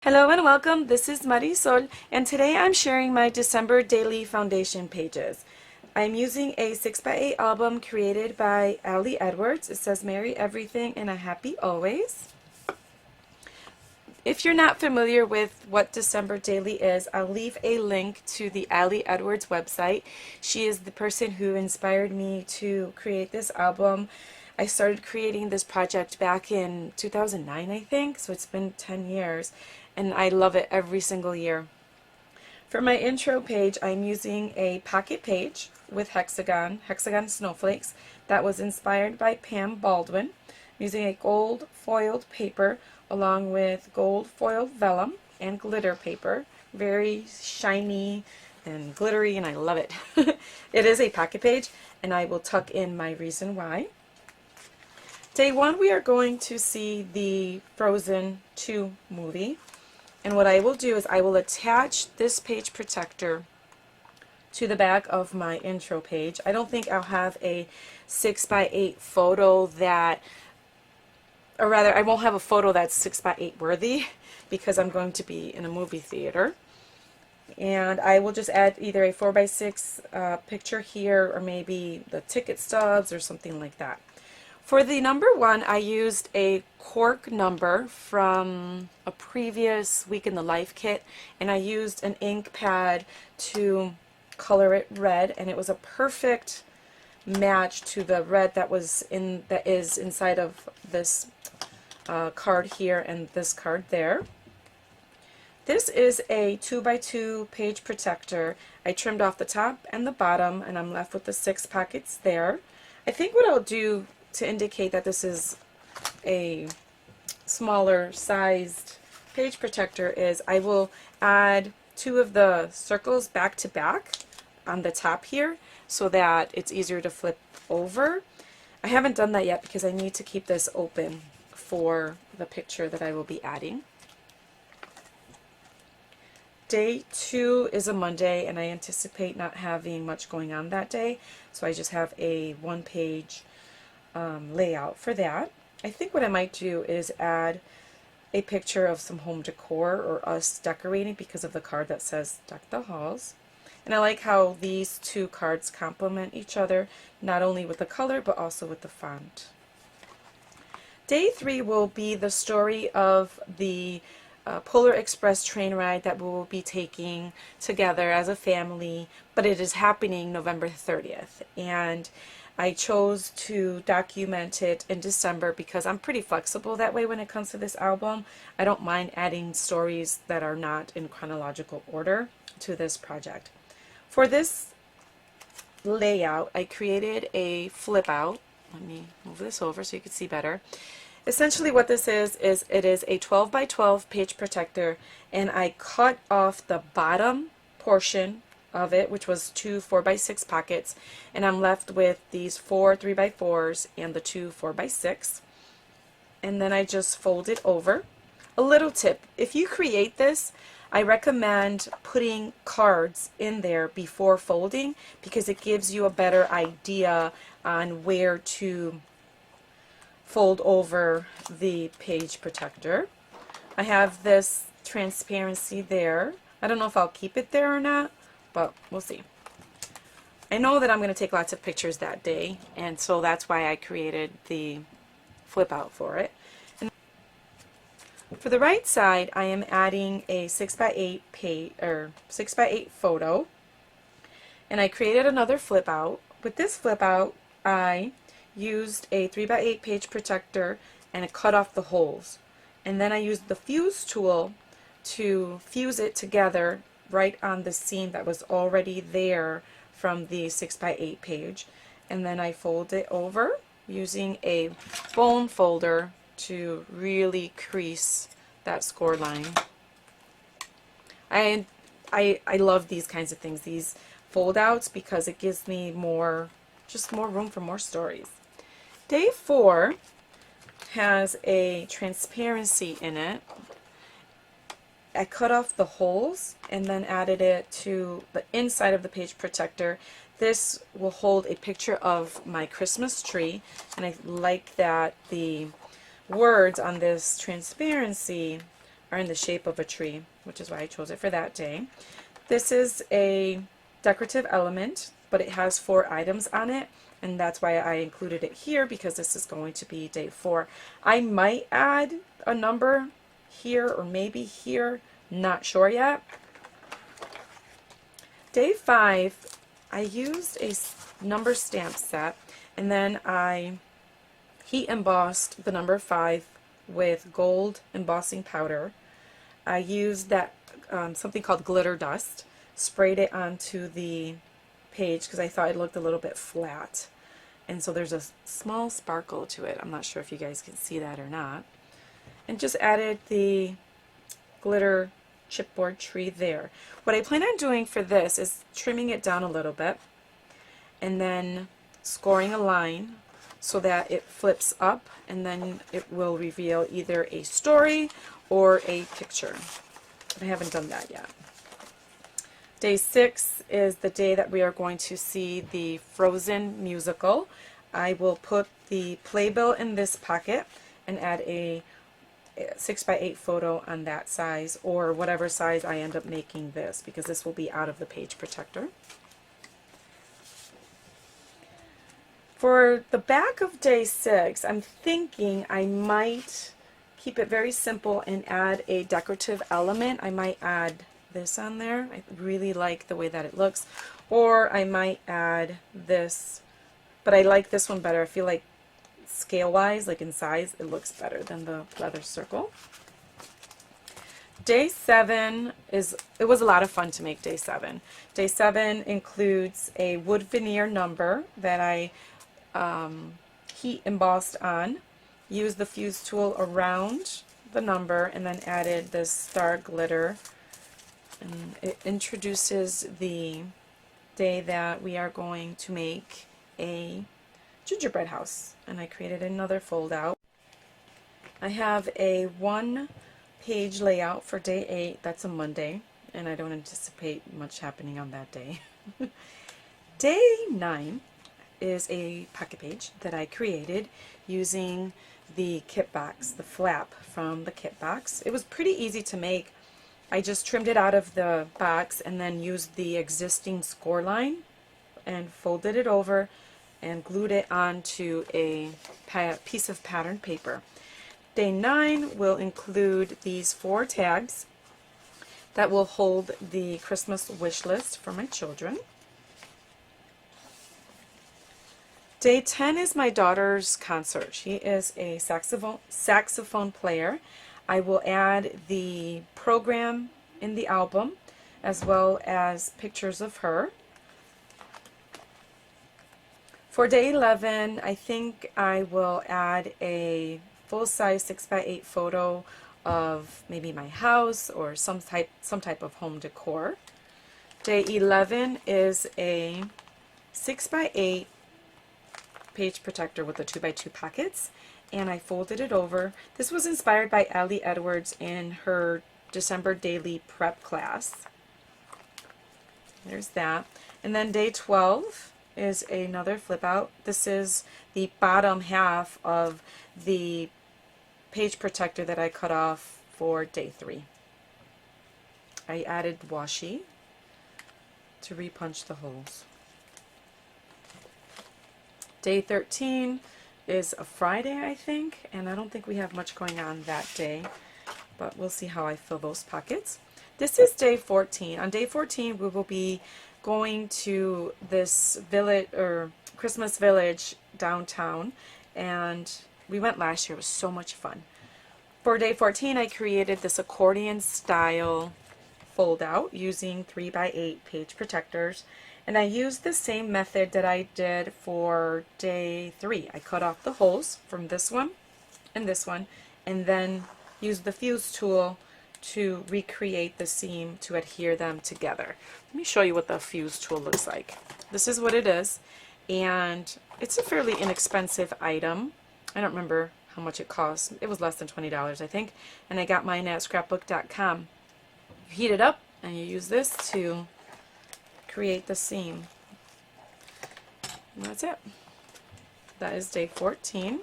Hello and welcome. This is Marisol, and today I'm sharing my December daily foundation pages. I'm using a 6x8 album created by Ali Edwards. It says Merry Everything and a Happy Always. If you're not familiar with what December Daily is, I'll leave a link to the Ali Edwards website. She is the person who inspired me to create this album. I started creating this project back in 2009, I think, so it's been 10 years, and I love it every single year. For my intro page, I'm using a pocket page with hexagon snowflakes that was inspired by Pam Baldwin. I'm using a gold foiled paper along with gold foiled vellum and glitter paper. Very shiny and glittery, and I love it. It is a pocket page, and I will tuck in my reason why. Day one, we are going to see the Frozen 2 movie. And what I will do is I will attach this page protector to the back of my intro page. I don't think I'll have a 6x8 photo that, or rather I won't have a photo that's 6x8 worthy because I'm going to be in a movie theater. And I will just add either a 4x6 picture here or maybe the ticket stubs or something like that. For the number one, I used a cork number from a previous Week in the Life kit, and I used an ink pad to color it red, and it was a perfect match to the red that is inside of this card here and this card there. This is a 2x2 page protector. I trimmed off the top and the bottom, and I'm left with the 6 pockets there. I think what I'll do to indicate that this is a smaller sized page protector is I will add 2 of the circles back to back on the top here so that it's easier to flip over. I haven't done that yet because I need to keep this open for the picture that I will be adding. Day 2 is a Monday, and I anticipate not having much going on that day, so I just have a 1-page layout for that. I think what I might do is add a picture of some home decor or us decorating because of the card that says Deck the Halls. And I like how these 2 cards complement each other, not only with the color but also with the font. Day 3 will be the story of the Polar Express train ride that we will be taking together as a family, but it is happening November 30th. And I chose to document it in December because I'm pretty flexible that way when it comes to this album. I don't mind adding stories that are not in chronological order to this project. For this layout, I created a flip out. Let me move this over so you can see better. Essentially what this is it is a 12x12 page protector, and I cut off the bottom portion of it, which was 2 4x6 pockets, and I'm left with these 4 3x4s and the 2 4x6, and then I just fold it over. A little tip: if you create this, I recommend putting cards in there before folding because it gives you a better idea on where to fold over the page protector. I have this transparency there. I don't know if I'll keep it there or not, but we'll see. I know that I'm going to take lots of pictures that day, and so that's why I created the flip out for it. And for the right side, I am adding a 6x8 page or 6x8 photo, and I created another flip out. With this flip out, I used a 3x8 page protector and I cut off the holes, and then I used the fuse tool to fuse it together right on the seam that was already there from the 6x8 page, and then I fold it over using a bone folder to really crease that score line. I love these kinds of things, these fold outs, because it gives me just more room for more stories. Day 4 has a transparency in it. I cut off the holes and then added it to the inside of the page protector. This will hold a picture of my Christmas tree, and I like that the words on this transparency are in the shape of a tree, which is why I chose it for that day. This is a decorative element, but it has 4 items on it, and that's why I included it here, because this is going to be day 4. I might add a number here or maybe here, not sure yet. Day 5, I used a number stamp set, and then I heat embossed the number 5 with gold embossing powder. I used that something called glitter dust, sprayed it onto the page because I thought it looked a little bit flat, and so there's a small sparkle to it. I'm not sure if you guys can see that or not. And just added the glitter chipboard tree there. What I plan on doing for this is trimming it down a little bit and then scoring a line so that it flips up, and then it will reveal either a story or a picture. I haven't done that yet. Day 6 is the day that we are going to see the Frozen musical. I will put the playbill in this pocket and add a 6x8 photo on that size, or whatever size I end up making this, because this will be out of the page protector. For the back of day 6, I'm thinking I might keep it very simple and add a decorative element. I might add this on there. I really like the way that it looks. Or I might add this, but I like this one better. I feel like scale-wise, like in size, it looks better than the leather circle. Day 7 it was a lot of fun to make day 7. Day 7 includes a wood veneer number that I heat embossed on, used the fuse tool around the number, and then added this star glitter. And it introduces the day that we are going to make a gingerbread house, and I created another fold out. I have a 1-page layout for day 8. That's a Monday, and I don't anticipate much happening on that day. Day 9 is a pocket page that I created using the kit box, the flap from the kit box. It was pretty easy to make. I just trimmed it out of the box and then used the existing score line and folded it over and glued it onto a piece of patterned paper. Day 9 will include these 4 tags that will hold the Christmas wish list for my children. Day 10 is my daughter's concert. She is a saxophone player. I will add the program in the album as well as pictures of her. For day 11, I think I will add a full-size 6x8 photo of maybe my house or some type of home decor. Day 11 is a 6x8 page protector with the 2x2 pockets, and I folded it over. This was inspired by Allie Edwards in her December daily prep class. There's that. And then day 12 is another flip out. This is the bottom half of the page protector that I cut off for day 3. I added washi to repunch the holes. Day 13 is a Friday, I think, and I don't think we have much going on that day, but we'll see how I fill those pockets. This is day 14. On day 14, we will be going to this village or Christmas village downtown, and we went last year. It was so much fun. For day 14, I created this accordion style fold out using 3x8 page protectors. And I used the same method that I did for day 3. I cut off the holes from this one, and then used the fuse tool to recreate the seam to adhere them together. Let me show you what the fuse tool looks like. This is what it is, and it's a fairly inexpensive item. I don't remember how much it cost. It was less than $20, I think, and I got mine at scrapbook.com. You heat it up, and you use this to create the seam. And that's it. That is day 14.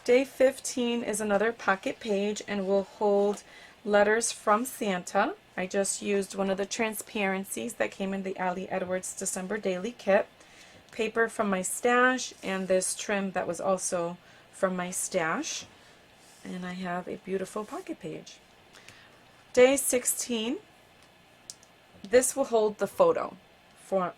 Day 15 is another pocket page and will hold Letters from Santa. I just used one of the transparencies that came in the Allie Edwards December Daily Kit. Paper from my stash, and this trim that was also from my stash. And I have a beautiful pocket page. Day 16. This will hold the photo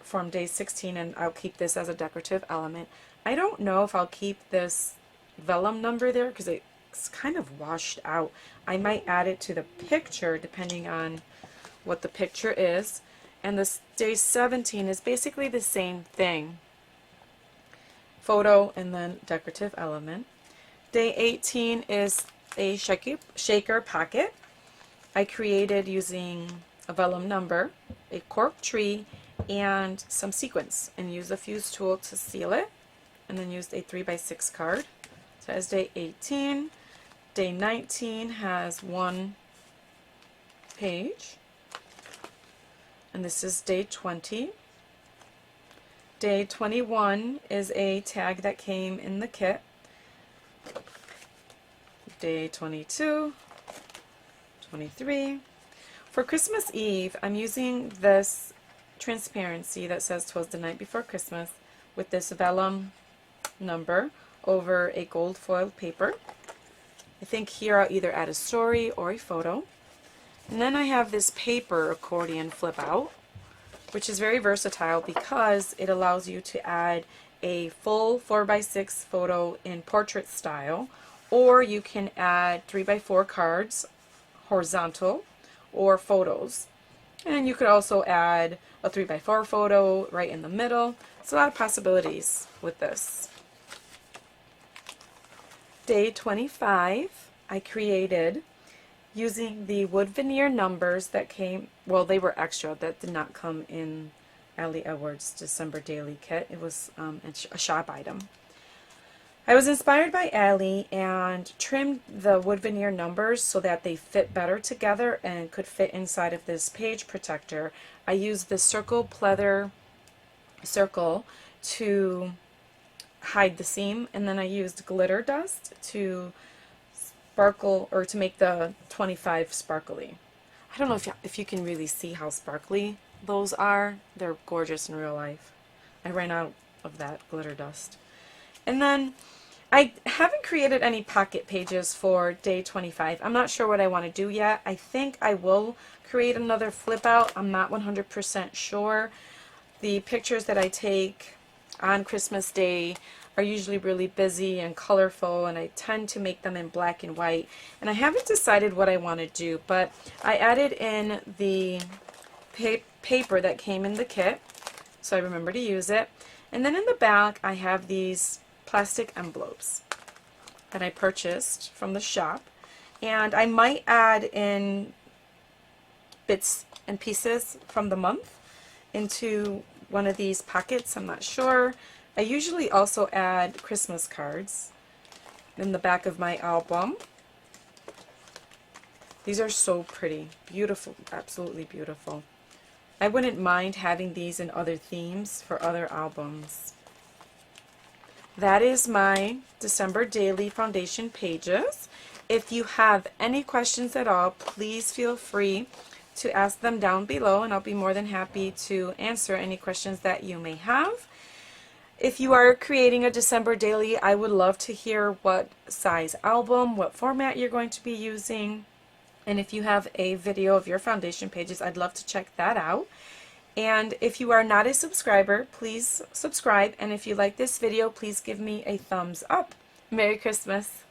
from day 16, and I'll keep this as a decorative element. I don't know if I'll keep this vellum number there because it's kind of washed out. I might add it to the picture depending on what the picture is. And this day 17 is basically the same thing. Photo and then decorative element. Day 18 is a shaker pocket. I created using a vellum number, a cork tree, and some sequins, and used a fuse tool to seal it, and then used a 3x6 card. So that's day 18. Day 19 has one page, and this is day 20. Day 21 is a tag that came in the kit. Day 22, 23. For Christmas Eve, I'm using this transparency that says 'twas the night before Christmas with this vellum number over a gold foiled paper. I think here I'll either add a story or a photo. And then I have this paper accordion flip out, which is very versatile because it allows you to add a full 4x6 photo in portrait style, or you can add 3x4 cards horizontal or photos. And you could also add a 3x4 photo right in the middle. It's a lot of possibilities with this. Day 25, I created using the wood veneer numbers that came, well, they were extra, that did not come in Allie Edwards December Daily Kit. It was a shop item. I was inspired by Allie and trimmed the wood veneer numbers so that they fit better together and could fit inside of this page protector. I used the circle pleather circle to hide the seam, and then I used glitter dust to sparkle, or to make the 25 sparkly. I don't know if you can really see how sparkly those are. They're gorgeous in real life. I ran out of that glitter dust. And then I haven't created any pocket pages for day 25. I'm not sure what I want to do yet. I think I will create another flip out. I'm not 100% sure. The pictures that I take on Christmas Day are usually really busy and colorful, and I tend to make them in black and white. And I haven't decided what I want to do, but I added in the paper that came in the kit, so I remember to use it. And then in the back I have these plastic envelopes that I purchased from the shop, and I might add in bits and pieces from the month into one of these pockets. I'm not sure. I usually also add Christmas cards in the back of my album. These are so pretty, beautiful, absolutely beautiful. I wouldn't mind having these in other themes for other albums. That is my December Daily Foundation pages. If you have any questions at all, please feel free to ask them down below, and I'll be more than happy to answer any questions that you may have. If you are creating a December Daily, I would love to hear what size album, what format you're going to be using, and if you have a video of your foundation pages, I'd love to check that out. And if you are not a subscriber, please subscribe, and if you like this video, please give me a thumbs up. Merry Christmas!